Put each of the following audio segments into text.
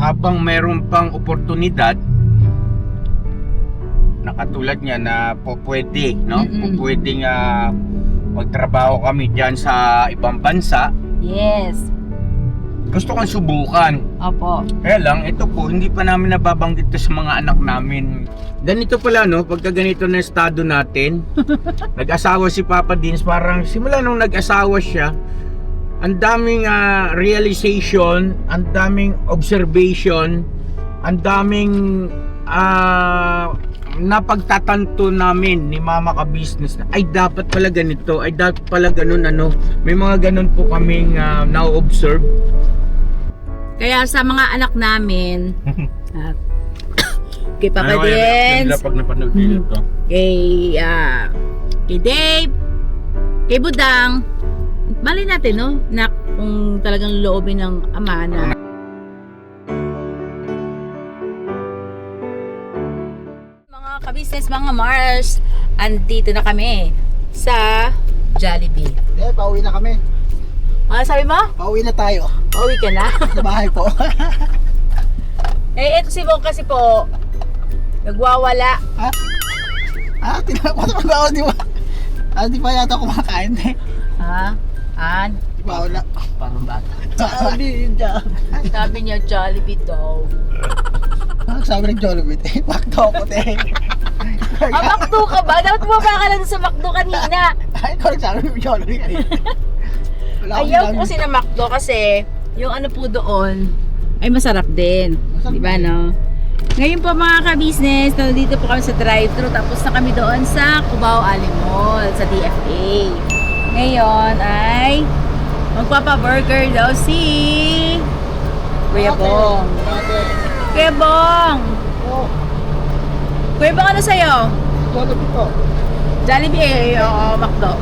habang mayroon pang oportunidad na katulad niya na pwede, no? Pwedeng magtrabaho kami diyan sa ibang bansa. Yes. Gusto kong subukan. Opo. Kaya lang, ito po, hindi pa namin nababanggit to sa mga anak namin. Ganito pala, no? Pagka ganito na estado natin, nag-asawa si Papa Dins, parang simula nung nag-asawa siya, ang daming realization, ang daming observation, ang daming napagtatanto namin ni Mama Ka Business na ay dapat pala ganito, ay dapat pala ganun ano. May mga ganun po kaming na-observe. Kaya sa mga anak namin, kay Papa Ano kaya reaction Dins, nila pag napanood nila to? kay Dave, kay Budang, mali natin, no? Na kung talagang loobin ng ama na mga kabisnes, mga Mars, andito na kami sa Jollibee. Pauwi na kami. Ano sabi mo? Pauwi na tayo. Pauwi ka na? Sa bahay po. Ito si Bong kasi po, nagwawala. Tinapos ako, di ba? Di pa yata kumakain eh. Di ba wala? Parang bata. Sabi Niya Jollibee daw. Sabi ng Jollibee eh. Makto ako eh. Makdo ka ba? Dapat bumaba ka lang sa Makdo kanina. Ay, ikaw nagsabi ng Jollibee. Ayaw ko kasi na Makdo kasi yung ano po doon ay masarap din. Diba no? Ngayon po mga ka-business, nandito po kami sa drive-thru tapos na kami doon sa Cubao Ali Mall sa DFA. Ngayon ay magpapa-burger daw si Kuya Bong. Kuya Bong! Kuya Bong, ano sa'yo? Jollibee po. Jollibee, oo, Makdo.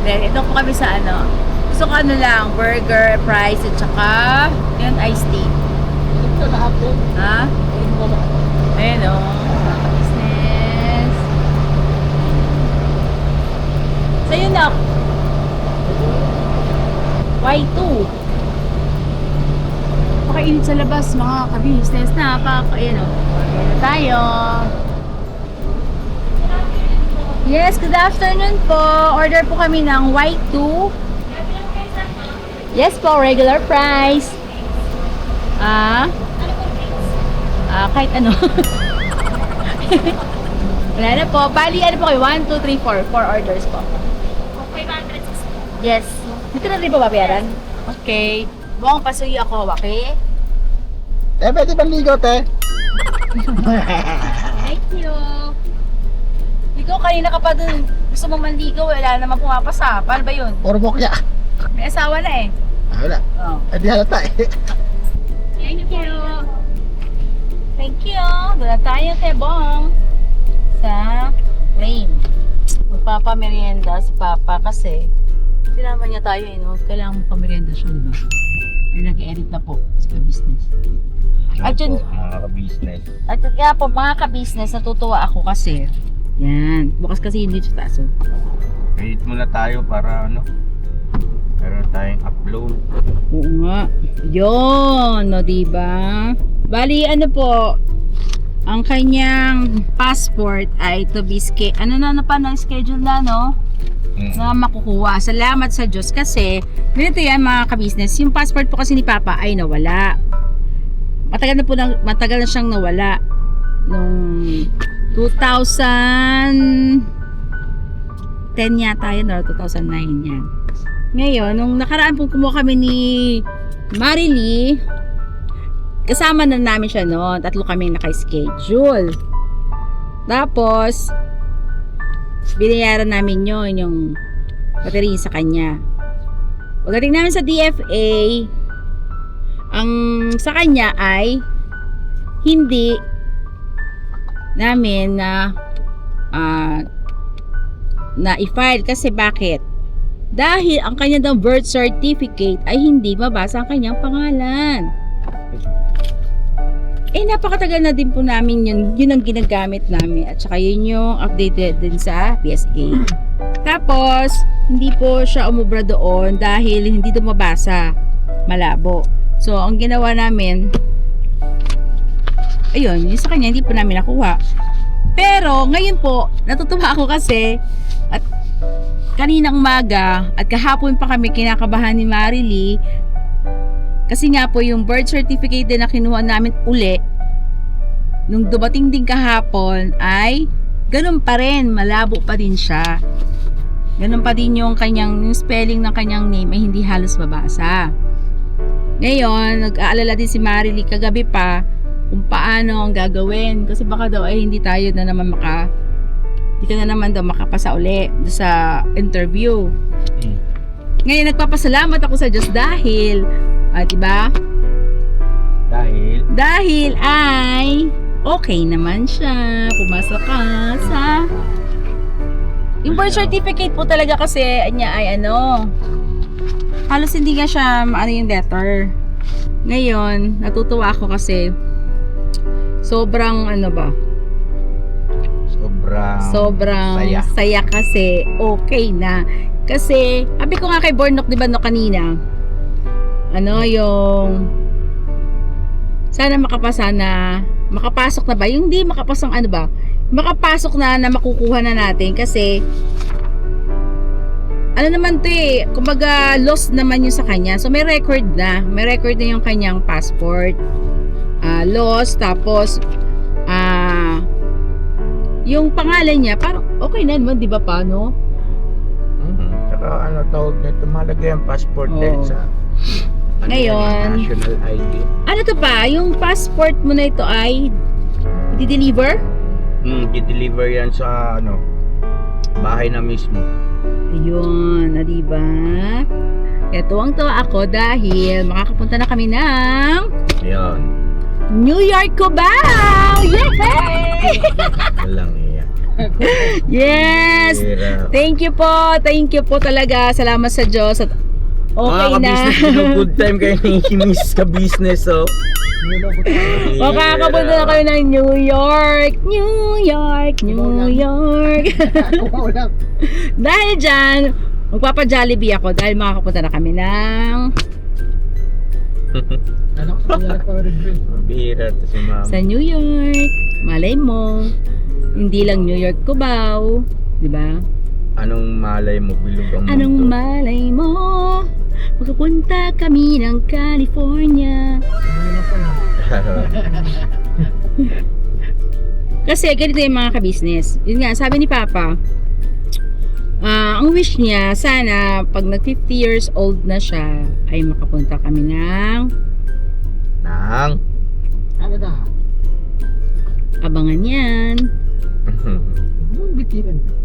Then, ito po kami sa ano. Gusto ko ano lang, burger, fries, at saka yun, iced tea. Ito lahat din. Ha? Ayun o, mga business. Sa'yo na. Y2. Pakainit sa labas, mga ka-business na. Ayun o. Ayun na tayo. Yes, good afternoon po. Order po kami ng Y2. Yes po, regular price. Kahit ano. Wala na po. Bali, ano po kayo? 1, 2, 3, 4. 4 orders po. 500. Yes. Dito na rin po babayaran? Okay. Buong pasuyo ako, okay? Pwede bang ligo, te? Thank you. Ikaw kanina ka pa dun, gusto mo manligaw, wala naman pumapasa. Paano ba yun? Puro bokya. May asawa na eh. Wala. Oh. Di halata eh. Thank you. Thank you. Doon na tayo, Tebong. Sa Rain. Magpapamerienda si Papa kasi sinama niya tayo eh. No? Kailangan pamerienda siya, diba? Ay, nag-edit na po sa business. At yun, Mga ka-business. at kaya po mga ka-business, natutuwa ako kasi yan. Bukas kasi hindi sa taso. Edit muna tayo para ano, meron tayong upload. Oo nga. Yun, no, diba? Bali, ano po, ang kanyang passport ay to be schedule na, no? Na makukuha. Salamat sa Diyos kasi ganito yan mga ka-business. Yung passport po kasi ni Papa ay nawala. Matagal na siyang nawala. Nung 2010 yata yun or 2009 yan. Ngayon, nung nakaraan po kumuha kami ni Marily, kasama na namin siya noon. 3 kami naka-schedule. Tapos, binayaran namin yun, yung battery sa kanya. Pagdating namin sa DFA, ang sa kanya ay hindi namin na i-file kasi bakit? Dahil ang kanyang birth certificate ay hindi mabasa ang kanyang pangalan. Napakatagal na din po namin yun ang ginagamit namin at saka yun yung updated din sa PSA. Tapos, hindi po siya umubra doon dahil hindi mabasa, malabo. So, ang ginawa namin, ayun, yung sa kanya, hindi pa namin nakuha. Pero, ngayon po, natutuwa ako kasi, at kaninang umaga, at kahapon pa kami kinakabahan ni Marilee, kasi nga po, yung birth certificate din na kinuha namin uli, nung dumating din kahapon, ay, ganun pa rin, malabo pa din siya. Ganun pa din yung kanyang, yung spelling ng kanyang name ay hindi halos mabasa. Ngayon, nag-aalala din si Marilee kagabi pa kung paano ang gagawin. Kasi baka daw ay hindi tayo na naman hindi ka na naman daw makapasa uli sa interview. Ngayon, nagpapasalamat ako sa Diyos dahil, diba? Dahil ay okay naman siya. Pumasok ka sa... Yung birth certificate po talaga kasi niya ay halos hindi nga siya yung letter. Ngayon, natutuwa ako kasi sobrang sobrang saya kasi okay na. Kasi, sabi ko nga kay Bornok, diba kanina, yung sana makapasok na ba? Yung hindi makapasang makapasok na makukuha na natin kasi naman to kumbaga lost naman yung sa kanya. So may record na yung kanyang passport. Lost, tapos yung pangalan niya parang okay na naman, di ba paano? Tsaka tawag nito, mahalaga yung passport din sa ngayon, national ID. Ano to pa? Yung passport mo na ito ay di-deliver? Di-deliver yan sa bahay na mismo. Ayun, diba? Tuwang-tuwa ako dahil makakapunta na kami ng New York, Cubao! Yay! Walang iya. Yes! Thank you po talaga. Salamat sa Diyos. At okay na. Mga good time kayo ni Miss ka business, Makakapunta na kayo ng New York. Dahil dyan, magpapa-Jollibee ako dahil makakapunta na kami ng Bihira to si Mama. sa New York. Malay mo, hindi lang New York, Cubao, di ba? Anong malay mo, bilog ang mundo? Anong malay mo, magpupunta kami ng California. Kasi ganito yung mga ka-business. Yun nga, sabi ni Papa, ang wish niya, sana pag nag 50 years old na siya, ay makapunta kami ng abangan yan.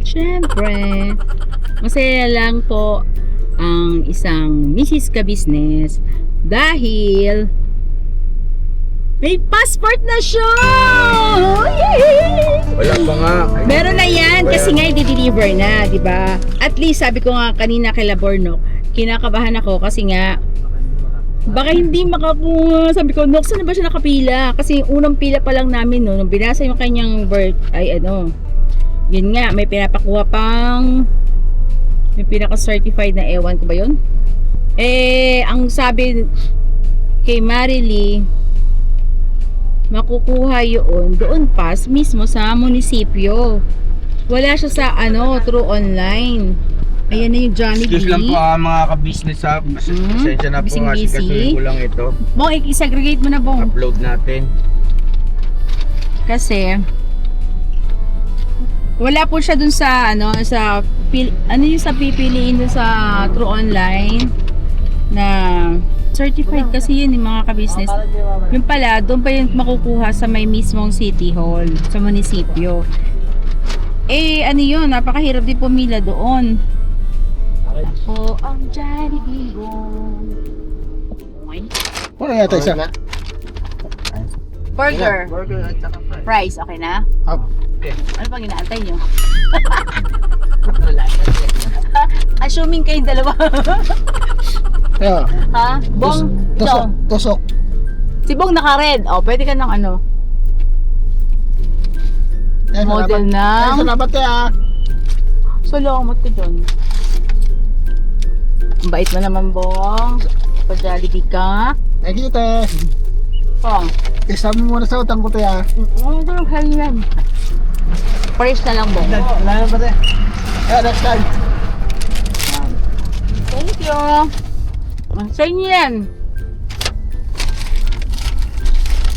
Siyempre, masaya lang po ang isang Mrs. Ka-business dahil may passport na siya! Yay! Wala pa nga. Meron na yan kasi nga i-deliver na, di ba? At least sabi ko nga kanina kay Laborno, kinakabahan ako kasi nga baka hindi makakuha. Sabi ko, Nox, saan na ba siya nakapila? Kasi unang pila pa lang namin nung binasa yung kanyang birth ay yun nga, may pinapakuha pang may pinaka-certified na ewan ko ba yun? Ang sabi kay Marilee, makukuha yun doon pas mismo sa munisipyo. Wala siya sa through online. Ayan na yung Jollibee. Excuse lang po mga ka-business Pasensya na po kasi kasuhin ko lang ito. Bong, i-segregate mo na, Bong. Upload natin. Kasi wala po siya dun sa yung sa pipiliin dun sa true online na certified kasi yun yung mga ka-business. Yung pala, doon pa yung makukuha sa may mismong city hall, sa munisipyo. Yun, napakahirap din pumila doon. Ako ang Jollibee Bong. Ano yata isa? Burger. Burger at saka fries. Fries, okay na? Okay. Ano pang inaantay nyo? Assuming kayo dalawa. Yeah. Ha? Bong, Tusok. si Bong naka-red. Pwede ka ng model ng Salamat kaya. salamat ka dyan. Ang bait mo naman, Bong. Pa-Jollibee ka. Thank you, te. Oh. Isama mo muna sa utang ko, te, ah. Ano ito yung kailan? Praise na lang, Bong. Wala na ba, te? Next time. Thank you. Sa inyo yan.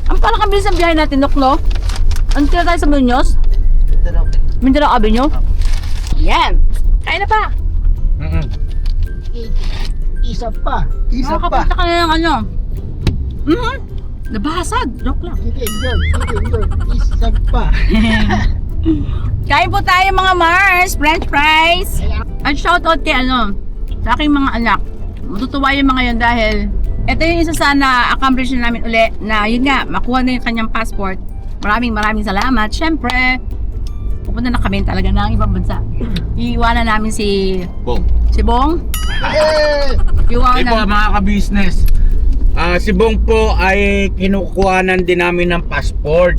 Ang parang kabilis ang biyahe natin, Noklo. Ano tira tayo sa Muñoz? Mindanao Avenue? Yan. Kain na pa. Isa pa. Isa pa. Nakakapunta ka na ng ano. Nabasag. Joke lang. Sige, enjoy. Isa pa. Kain po tayo mga Mars. French fries. At shoutout kay sa aking mga anak. Matutuwa yung mga yun dahil ito yung isa sana accomplish na namin uli na yun nga, makuha na yung kanyang passport. Maraming salamat. Siyempre, pupunta na kami talaga ng ibang bansa. Iiwanan namin si Bong. Bong. Hey! Ito Iwanan. mga ka-business. Si Bong po ay kinukuhanan din namin ng passport.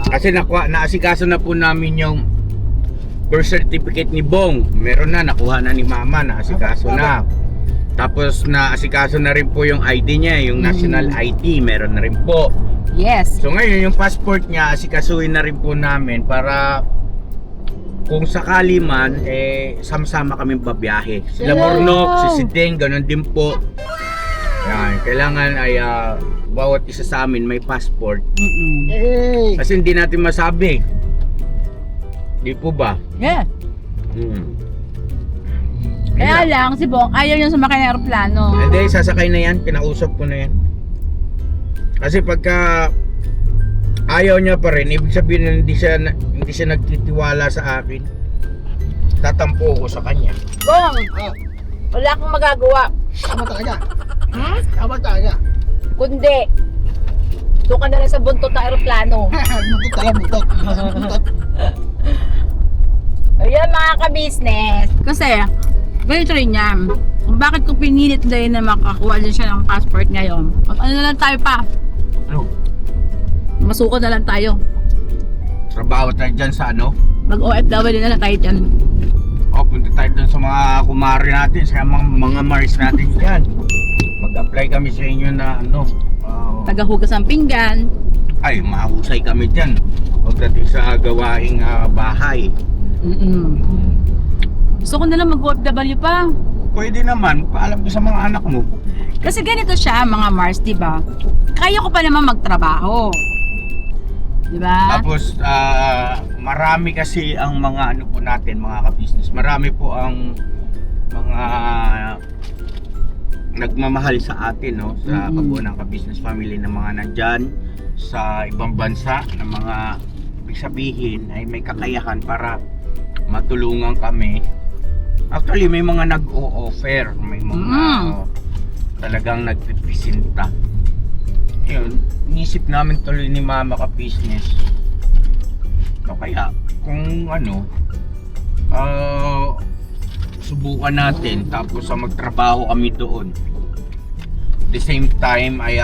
Kasi naasikaso na po namin yung birth certificate ni Bong. Meron na, nakuha na ni Mama, naasikaso na. Tapos naasikaso na rin po yung ID niya, yung national ID, meron na rin po. Yes. So ngayon yung passport niya, asikasuhin na rin po namin para kung sakali man, sama-sama kami babiyahe. Sila Bornok, si Sideng, ganun din po. Yan, kailangan ay bawat isa sa amin may passport. Hey! Kasi hindi natin masabi. Di po ba? Yeah. Kaya lang, si Bong, ayaw niya sumakay ng aeroplano. Hindi, sasakay na yan. Kinausap ko na yan. Kasi pagka ayaw niya pa rin, ibig sabihin na hindi siya nagtitiwala sa akin. Tatampo ko sa kanya. Bong, wala akong magagawa. Tama talaga. Tama talaga. Kundi, doon ka na lang sa buntot ng aeroplano. Mutot talaga, mutot. Ayan mga ka-business. Kasi, ganito rin yan. Kung bakit ko pinilit dahil na makakuha din siya ng passport ngayon. Ano na lang tayo pa? Ano? Masuko na lang tayo. Trabaho tayo dyan sa ano? Mag-OFW na lang tayo dyan. O, punta tayo dun sa mga kumari natin, sa mga Mars natin dyan. Mag-apply kami sa inyo na ano. Tagahugas ng pinggan. Ay, mahusay kami dyan. Pagdating sa gawaing bahay. Gusto ko na lang mag-OFW pa. Pwede naman, paalam ko sa mga anak mo. Kasi ganito siya, mga Mars, di ba? Kaya ko pa naman magtrabaho. Di ba? Tapos, marami kasi ang mga ano po natin, mga ka-business. Marami po ang mga nagmamahal sa atin, no? Sa kabuo ng ka-business family ng mga nandyan sa ibang bansa, ng mga ibig sabihin ay may kakayahan para matulungan kami. Actually, may mga nag-o-offer, may mga talagang nagpipresenta. Yun, inisip namin tuloy ni Mama ka-business. So, kaya, kung ano, subukan natin, tapos magtrabaho kami doon. At the same time, ay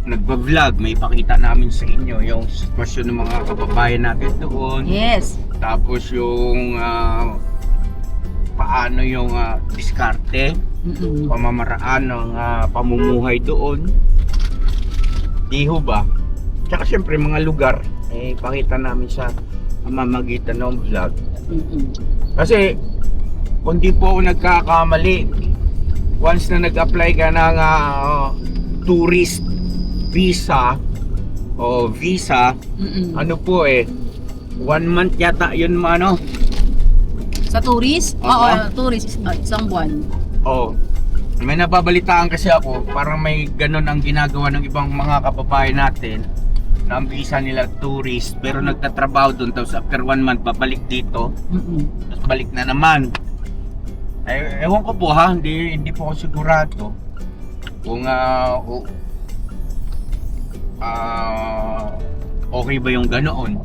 nagba-vlog, may pakita namin sa inyo yung sitwasyon ng mga kababayan natin doon. Yes. Tapos yung paano yung diskarte, pamamaraan ng pamumuhay doon. Di ho ba? Tsaka syempre mga lugar, pakita namin sa pamamagitan ng vlog. Kasi kung di po ako nagkakamali, once na nag-apply ka ng tourist visa o visa, ano po 1 month yata yun ano. Sa tourist? Oo, tourist. Isang buwan. Oh, may nababalitaan kasi ako, parang may ganun ang ginagawa ng ibang mga kababayan natin na ang visa nila tourist pero nagtatrabaho doon, tapos after 1 month babalik dito, tapos balik na naman. Ewan ko po ha, hindi po ako sigurado kung okay ba yung ganoon.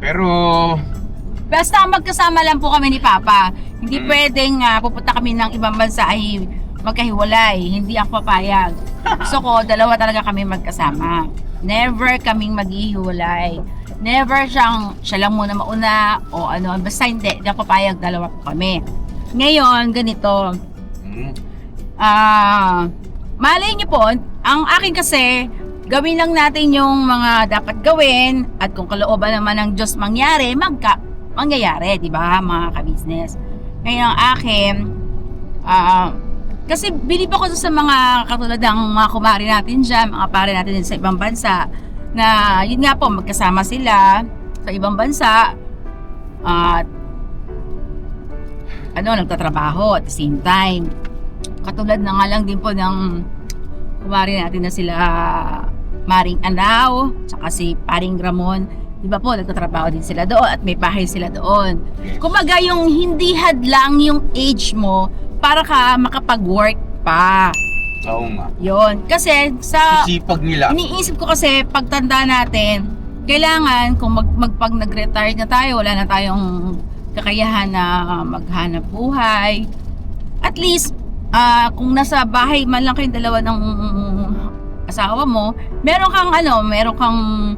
Pero basta magkasama lang po kami ni Papa. Hindi pwedeng pupunta kami ng ibang bansa ay magkahiwalay. Hindi ako papayag. Gusto ko, dalawa talaga kami magkasama. Never kaming maghihiwalay. Never siya lang muna mauna o ano. Basta hindi ako papayag, dalawa po kami. Ngayon, ganito. Malay niyo po, ang akin kasi, gawin lang natin yung mga dapat gawin at kung kalooban naman ng Diyos mangyari, mangyayari, di ba mga ka-business? Ngayon ang akin, kasi bilib ako sa mga katulad ng mga kumari natin dyan, mga pare natin sa ibang bansa, na yun nga po, magkasama sila sa ibang bansa at nagtatrabaho at the same time. Katulad na nga lang din po ng kumari natin na sila Maring Anaw, tsaka si Paring Ramon, di ba po, nagtatrabaho din sila doon at may bahay sila doon. Kumaga yung hindi hadlang yung age mo para ka makapag-work pa. Oo nga. Yun. Kasi sa Sisipag nila. iniisip ko kasi pagtanda natin, kailangan kung pag nag-retire na tayo, wala na tayong kakayahan na maghanap buhay. At least kung nasa bahay man lang kayong dalawa ng asawa mo, meron kang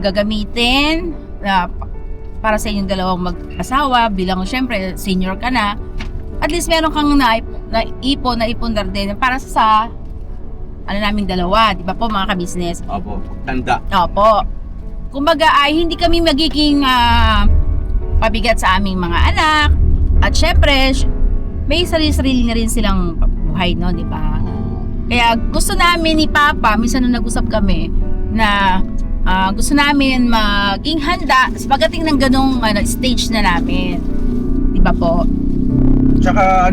gagamitin para sa inyong dalawang mag-asawa bilang syempre senior ka na. At least meron kang naipon din para sa naming dalawa, di ba po mga ka-business? Opo, tanda. Opo. Kumbaga ay hindi kami magiging pabigat sa aming mga anak. At syempre, may sarili-sarili na rin silang buhay, no, di ba? Kaya gusto namin ni Papa, minsan nung nag-usap kami, na gusto namin maging handa sa pagdating ng ganong stage na namin. Di ba po? Tsaka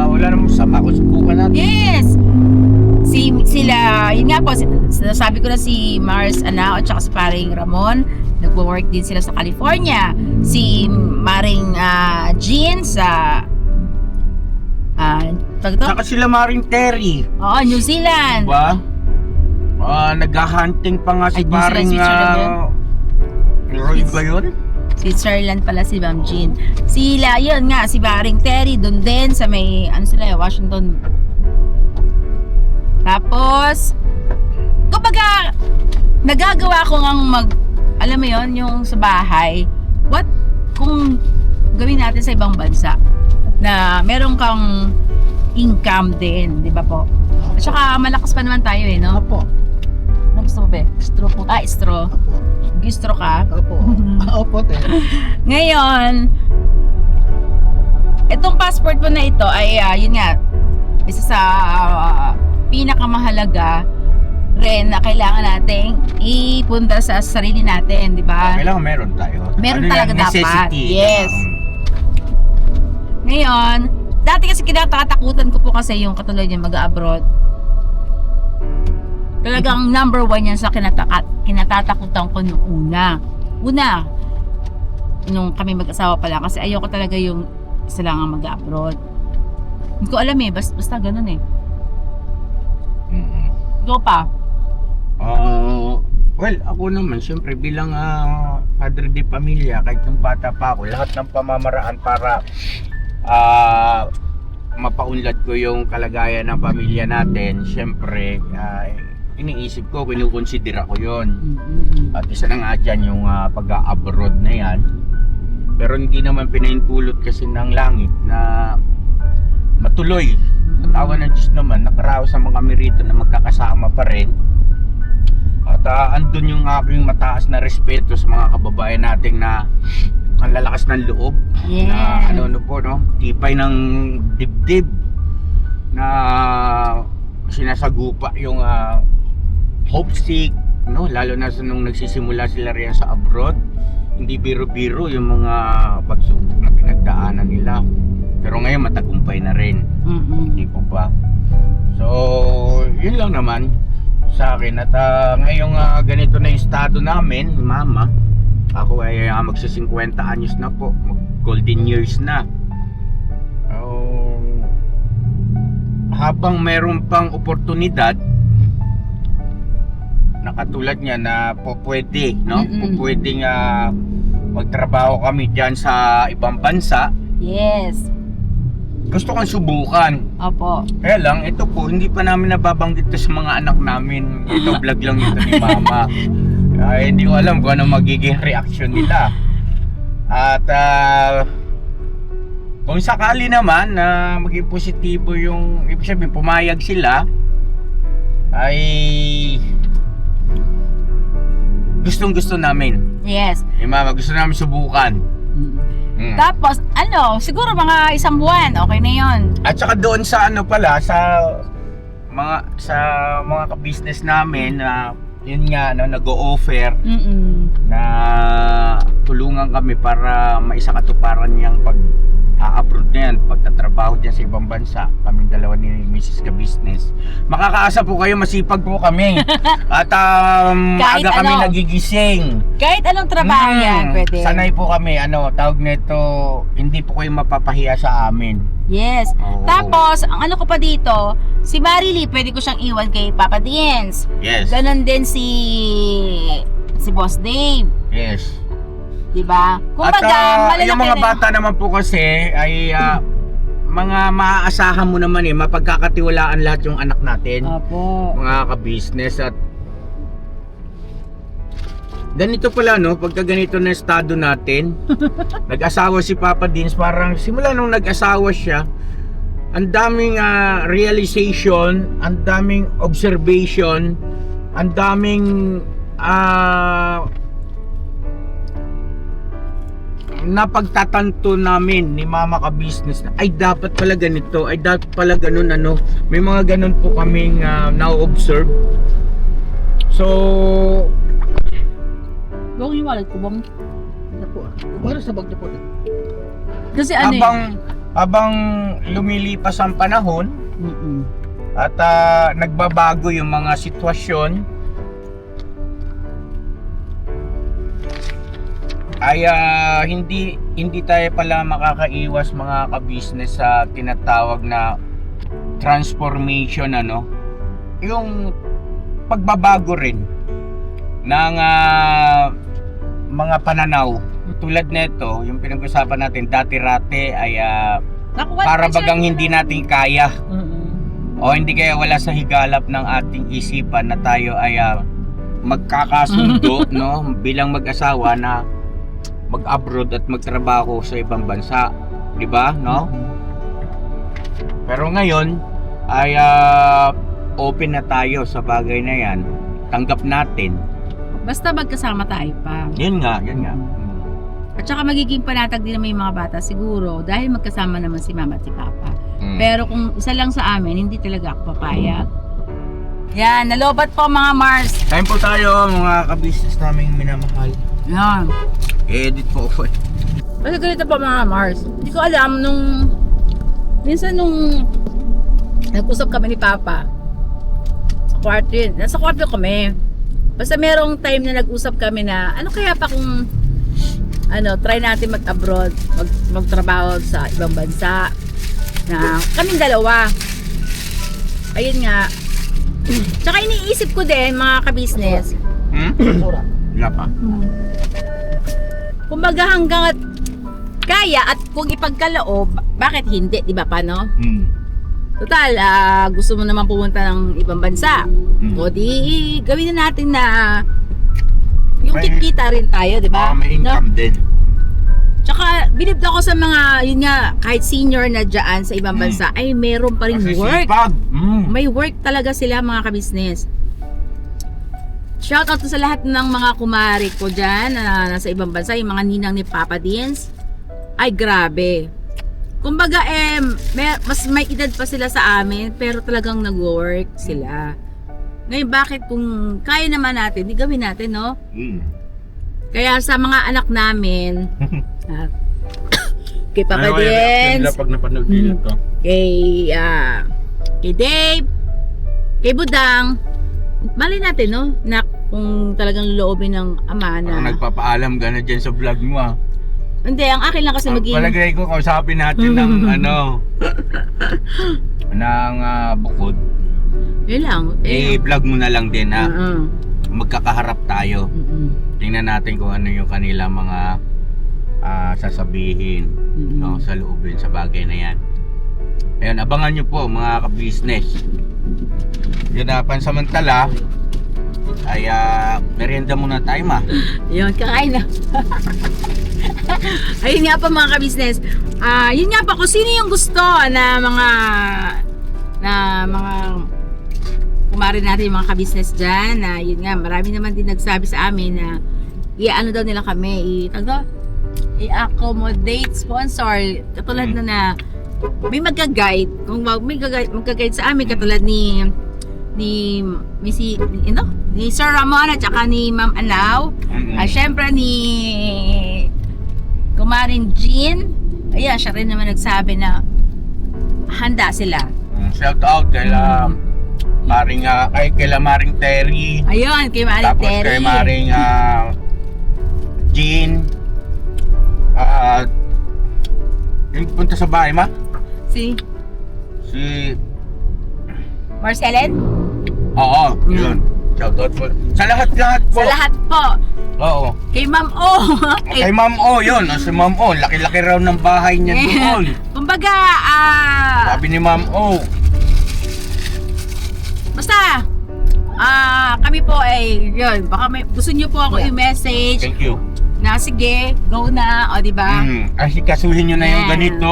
wala namang sama kung subukan natin. Yes! Sila, yun nga po, sabi ko na si Mars Anao at saka si Paring Ramon, nagwo-work din sila sa California. Si Maring Jean sa Tsaka sila Maring Terry. Oo, New Zealand. Diba? Nag-hunting pa nga si Ay, New Zealand, Paring Switzerland Roy ba yun? Switzerland pala si Ma'am Jean. Sila, yun nga, si Paring Terry, doon din sa may, Washington. Tapos, kumbaga, nagagawa ko ngang alam mo yun, yung sa bahay, what kung gawin natin sa ibang bansa, na meron kang income din, di ba po? At saka malakas pa naman tayo no? Opo. Ano gusto mo ba? Straw po. Straw. Opo. Gistro ka? Opo. Opo, te. Ngayon, itong passport mo na ito ay, yun nga, isa sa pinakamahalaga rin na kailangan nating ipunta sa sarili natin, di ba? Kailangan meron tayo. Meron Ano talaga yan? dapat. Necessity. Yes. Ngayon, dati kasi kinatatakutan ko po kasi yung katulad yung mag-abroad. Talagang number one yan sa kinatatakutan ko nung una. Nung kami mag-asawa pa lang, kasi ayoko talaga yung isa lang ang mag-abroad. Hindi ko alam basta ganun Go pa. Well, ako naman, syempre bilang padre de pamilya, kahit nung bata pa ako, lahat ng pamamaraan para mapaunlad ko yung kalagayan ng pamilya natin, syempre iniisip ko, kinukonsidera ko yon. At isa na nga dyan yung pag-abroad na yan. Pero hindi naman pinahintulot kasi ng langit na matuloy. At awa ng Diyos naman, nakaraos ang mga merito na magkakasama pa rin. At andun yung aking mataas na respeto sa mga kababayan natin na ang lalakas ng loob. Yeah. Na tibay ng dibdib na sinasagupa yung hope sick, lalo na nung nagsisimula sila riyan sa abroad. Hindi biro-biro yung mga pagsubok na pinagdaanan nila. Pero ngayon matagumpay na rin. Hindi po ba? So, yun lang naman sa akin. At ngayong ganito na yung estado namin, mama, ako ay magsa-50 anyos na po, golden years na. Habang mayroon pang oportunidad na katulad niya na pwede, pwedeng magtrabaho kami diyan sa ibang bansa. Yes. Gusto kong subukan. Opo. Kaya lang, ito po, hindi pa namin nababanggit to sa mga anak namin. Ito, vlog lang ito ni mama. Hindi ko alam kung ano magiging reaction nila. At Kung sakali naman na maging positibo yung, ibig sabihin pumayag sila, ay gustong gusto namin. Yes. Mama, gusto namin subukan. Mm. Tapos, siguro mga 1 buwan, okay na yun. At saka doon sa ano pala, sa mga ka-business namin na yun nga, no, nag-o-offer na tulungan kami para maisakatuparan niyang pag-a-abroad na yan, pagtatrabaho dyan sa ibang bansa, kaming dalawa ni Mrs. Ka-Business. Makakaasa po kayo, masipag po kami. At Kahit aga kami ano. nagigising. Kahit anong trabaho yan, pwede. Sanay po kami, tawag nito, hindi po kayo mapapahiya sa amin. Yes. Oo. Tapos, ang ano ko pa dito, si Marily, pwede ko siyang iwan kay Papa Diens. Yes. Ganon din si Boss Dave. Yes. Diba? Kung At malalaki yung mga na bata naman po kasi ay mga maaasahan mo naman mapagkakatiwalaan lahat yung anak natin. Opo. Mga ka-business at ganito pala pagka ganito na estado natin. Nag-asawa si Papa Dins, parang simula nung nag-asawa siya, ang daming realization, ang daming observation, ang daming napagtatanto namin ni Mama Ka-Business na ay dapat pala ganito, ay dapat pala ganun may mga ganun po kaming na-observe. So Huwag yung wallet ko, bang? Ano po? Para sa bag na po. Kasi habang lumilipas ang panahon at nagbabago yung mga sitwasyon, ay hindi tayo pala makakaiwas mga ka-business sa tinatawag na transformation, yung pagbabago rin ng mga pananaw. Tulad nito, yung pinag-usapan natin dati-rate ay para bagang hindi natin kaya o hindi kaya wala sa higalap ng ating isipan na tayo ay magkakasundo bilang mag-asawa na mag-abroad at magtrabaho sa ibang bansa, di ba, Pero ngayon ay open na tayo sa bagay na yan. Tanggap natin. Basta magkasama tayo pa. Yun nga. At saka magiging panatag din naman yung mga bata siguro dahil magkasama naman si Mama at si Papa. Pero kung isa lang sa amin, hindi talaga ako papayag. Yan, nalobat po mga Mars. Time po tayo mga ka-business naming minamahal. Yan. Edit po ako. Kasi ganito pa mga Mars. Hindi ko alam minsan nung nag-usap kami ni Papa sa kwarto yun. Nasa kwarto kami. Basta merong time na nag-usap kami na ano kaya pa kung try natin mag-abroad, magtrabaho sa ibang bansa na kaming dalawa. Ayun nga. Tsaka iniisip ko din mga ka-business. Wala pa. Kumbaga hanggang at kaya at kung ipagkaloob, bakit hindi, di ba paano? Total, gusto mo naman pumunta ng ibang bansa. O di, gawin na natin na yung kita rin tayo, di ba? May income din. Tsaka, bilib ako sa mga, yun nga, kahit senior na dyan sa ibang bansa, ay meron pa rin Kasi work. sipag. May work talaga sila mga ka-business. Shout out to sa lahat ng mga kumari ko dyan na nasa ibang bansa, yung mga ninang ni Papa Diens. Ay, grabe. Kumbaga, mas may edad pa sila sa amin, pero talagang nag-work sila. Ngayon, bakit kung kaya naman natin, di gawin natin, no? Kaya sa mga anak namin, kay Papa Diens, pag napanood nila to. kay Dave, kay Budang, mali natin, no? Na kung talagang loobin ng ama na... Parang nagpapaalam ka na dyan sa vlog mo, Hindi, ang akin lang kasi maging... Palagay ko, kausapin natin ng ng bukod. Yun lang. Vlog mo na lang din ha. Uh-uh. Magkakaharap tayo. Tingnan natin kung ano yung kanila mga sasabihin sa loobin sa bagay na yan. Ayun, abangan nyo po mga ka-business. Yun na, pansamantala ay merienda muna tayo, ma. Yun, kakain na. Ayun nga pa mga ka-business. Yun nga pa, kung sino yung gusto na mga kumari natin yung mga ka-business dyan, na yun nga, marami naman din nagsabi sa amin na i-ano daw nila kami, i-accommodate sponsor. Katulad na may mag-guide, kung mag-guide sa amin, katulad ni Sir Ramon at saka ni Ma'am Anaw. Syempre ni Kumarin Jean. Ayan, siya rin naman nagsabi na handa sila. Shout out kay Maring Terry. Ayun, kay Maring Tapos Terry. kay Maring Jean. Yung punta sa bahay, ma? Si Marcelen? Oo, yun. Shout out po. Sa lahat po. Sa lahat po. Oo. Kay Ma'am O. Kay Ma'am O, yun. Si Ma'am O, laki-laki raw ng bahay niya doon. Kumbaga, Sabi ni Ma'am O. basta, kami po ay, yun, baka gusto nyo po ako i-message Thank you. na sige, go na, o diba? Asikasuhin nyo na yung Yan. ganito.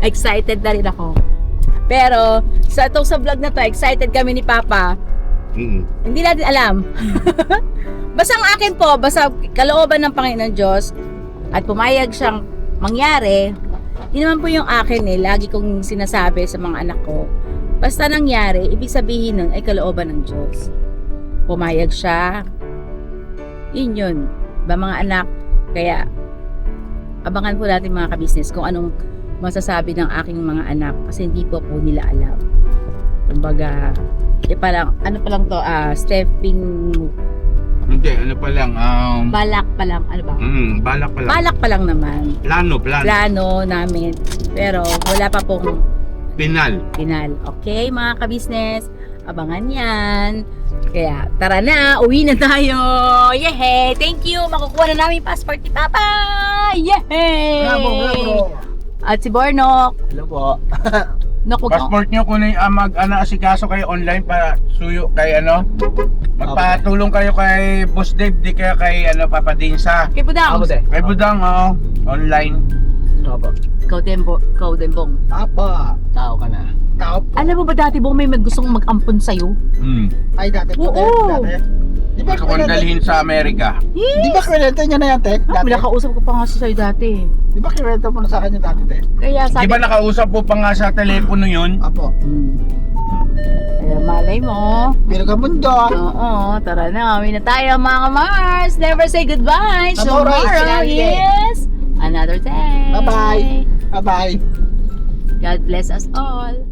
Excited na rin ako. Pero, sa vlog na to, excited kami ni Papa. Hindi natin alam. Basta ang akin po, basta kalooban ng Panginoon Diyos at pumayag siyang mangyari, yun naman po yung akin lagi kong sinasabi sa mga anak ko. Basta nangyari, ibig sabihin nun ay kalooban ng Diyos. Pumayag siya. Yun. Ba mga anak? Kaya, abangan po natin mga ka-business kung anong masasabi ng aking mga anak kasi hindi po nila alam. Kumbaga, ano pa lang to, stepping... Hindi, ano pa lang, Balak pa lang, ano ba? balak pa lang. Balak pa lang naman. Plano. Namin. Pero wala pa pong Pinal. Okay, mga ka-business, abangan yan. Kaya, tara na, uwi na tayo. Yehey! Thank you! Makukuha na namin passport ni Papa! Yehey! Bravo. At si Bornok. Hello po. Naku, Passport nyo kung asikaso kayo online para suyo kay magpatulong kayo kay Boss Dave, di kaya kay Papa Dinsa. kay Budang. Kay Budang, online. Opo. Ikaw din, Bong. Apa. Tao ka na. Tao po. Alam mo ba dati, Bong, may gustong mag-ampon sa'yo? Ay, dati po. Oo. Dati. Di ba Gusto kong dalhin sa Amerika. Di ba kwento niya na yan, te? Dati. Nakausap ko pa nga sa'yo dati. Di ba kwento mo na sa akin yung dati, te? Kaya sabi... Di ba nakausap po pa nga sa telepono yun? Apo. Kaya malay mo. Pero ka mundo. Oo, tara na. Uwi na tayo mga Mars. Never say goodbye. Tomorrow is another day. is another day. Bye-bye. Bye-bye. God bless us all.